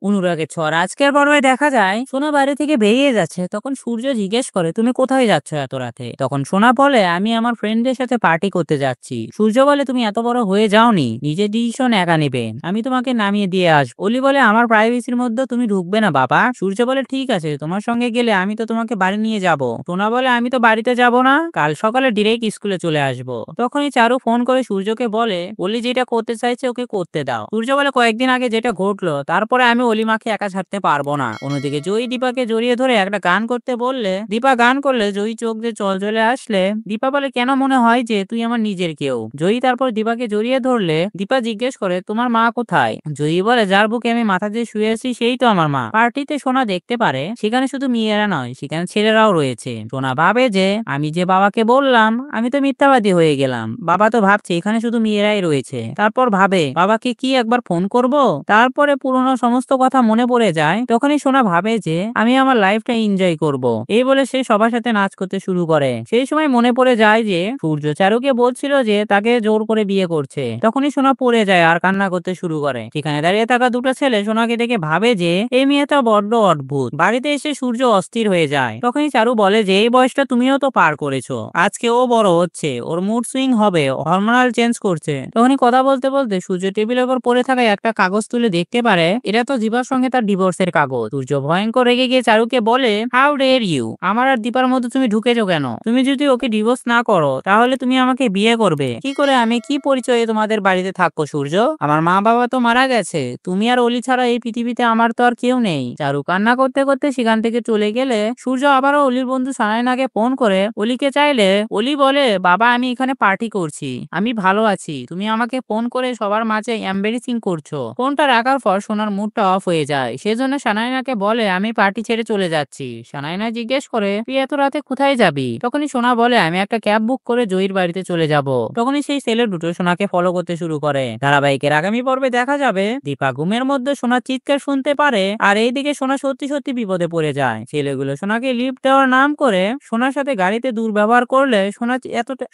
অনুরাগের ঝড় আজকের পর্বে দেখা যায় সোনা বাইরে থেকে বেরিয়ে যাচ্ছে। তখন সূর্য জিজ্ঞেস করে, তুমি কোথায় যাচ্ছ এত রাতে? তখন সোনা বলে, আমি আমার ফ্রেন্ডদের সাথে পার্টি করতে যাচ্ছি। সূর্য বলে, তুমি এত বড় হয়ে যাওনি, নিজের ডিসিশন একা নেবে, আমি তোমাকে নামিয়ে দিয়ে আসবো। অলি বলে, আমার প্রাইভেসির মধ্যে তুমি ঢুকবে না বাবা। সূর্য বলে, ঠিক আছে, তোমার সঙ্গে গেলে আমি তো তোমাকে বাড়ি নিয়ে যাব। সোনা বলে, আমি তো বাড়িতে যাব না, কাল সকালে ডিরেক্ট স্কুলে চলে আসবো। তখনই চারু ফোন করে সূর্যকে বলে, অলি যেটা করতে চাইছে ওকে করতে দাও। সূর্য বলে, কয়েকদিন আগে যেটা ঘটলো তারপরে আমি অলিমাকে একা ছাড়তে পারবো না। অন্যদিকে জয়ী দীপাকে জড়িয়ে ধরে একটা গান করতে বললে, দীপা গান করলে জয়ী চোখ দিয়ে জল চলে আসলে। দীপা বলে, কেন মনে হয় যে তুই আমার নিজের কেউ? জয়ী তারপর দীপাকে জড়িয়ে ধরলে। দীপা জিজ্ঞেস করে, তোমার মা কোথায়? জয়ী বলে, যার বুকে আমি মাথা দিয়ে শুয়ে আছি সেই তো আমার মা। পার্টিতে সোনা দেখতে পারে সেখানে শুধু মেয়েরা নয়, সেখানে ছেলেরাও রয়েছে। সোনা ভাবে যে আমি যে বাবাকে বললাম আমি তো মিথ্যাবাদী হয়ে গেলাম, বাবা তো ভাবছে এখানে শুধু মেয়েরাই রয়েছে। তারপর ভাবে, বাবাকে কি একবার ফোন করব? তারপরে পুরনো সমস্ত কথা মনে পড়ে যায়। তখনই সোনা ভাবে যে আমি আমার লাইফটা এনজয় করব। এই বলে সে সবার সাথে নাচ করতে শুরু করে। সেই সময় মনে পড়ে যায় যে সূর্য চারুকে বলছিল যে তাকে জোর করে বিয়ে করছে। তখনই সোনা পড়ে যায় আর কান্না করতে শুরু করে। সেখানে দাঁড়িয়ে থাকা দুটো ছেলে সোনাকে দেখে ভাবে যে এই মেয়েটা বড্ড অদ্ভুত। বাড়িতে এসে সূর্য অস্থির হয়ে যায়। তখনই চারু বলে যে এই বয়সটা তুমিও তো পার করেছো, আজকে ও বড় হচ্ছে, ওর মুড সুইং হবে, হরমোনাল চেঞ্জ করছে। তখনই কথা বলতে বলতে সূর্য টেবিলের উপর পড়ে থাকা একটা কাগজ তুলে দেখতে পারে এটা তো দীপার সঙ্গে তার ডিভোর্সের কাগজ। সূর্য ভয়ঙ্কর রেগে গিয়ে চারুকে বলে, হাউ ডেয়ার ইউ, আমার আর দীপার মধ্যে তুমি ঢুকেছো কেন? তুমি যদি ওকে ডিভোর্স না করো তাহলে তুমি আমাকে বিয়ে করবে কি করে? আমি কি পরিচয়ে তোমাদের বাড়িতে থাকবো সূর্য? আমার মা বাবা তো মারা গেছে, তুমি আর অলি ছাড়া এই পৃথিবীতে আমার তো আর কেউ নেই। চারু কান্না করতে করতে সেখান থেকে চলে গেলে সূর্য আবারও অলির বন্ধু সানাইনাকে ফোন করে অলিকে চাইলে। অলি বলে, বাবা আমি এখানে পার্টি করছি, আমি ভালো আছি, তুমি আমাকে ফোন করে সবার মাঝে এম্বারেসিং করছো। ফোনটা রাখার পর সোনার মুডটা অফ হয়ে যায়। সেজন্য সানাইনাকে বলে, আমি পার্টি ছেড়ে চলে যাচ্ছি। সানাইনা জিজ্ঞেস করে, তুই এত রাতে কোথায় যাবি? তখনই সোনা বলে, আমি একটা ক্যাব বুক করে জয়ীর বাড়িতে চলে যাব। তখনই সেই ছেলে দুটো সোনাকে ফলো করতে শুরু করে। ধারাবাহিকের আগামী পর্বে দেখা যাবে দীপা ঘুমের মধ্যে সোনার চিৎকার শুনতে পারে আর এইদিকে সোনা সত্যি সত্যি বিপদে পড়ে যায়। ছেলেগুলো সোনাকে লিফট দেওয়ার নাম করে সোনার সাথে গাড়িতে দুর্ব্যবহার করলে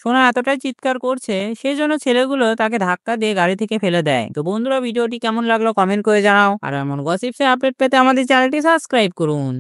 সোনা এতটাই চিৎকার করছে সেই জন্য ছেলেগুলো তাকে ধাক্কা দিয়ে গাড়ি থেকে ফেলে দেয়। তো বন্ধুরা, ভিডিওটি কেমন লাগলো কমেন্ট করে জানাও আর এমন গসিপসে আপডেট পেতে আমাদের চ্যানেলটি সাবস্ক্রাইব করুন।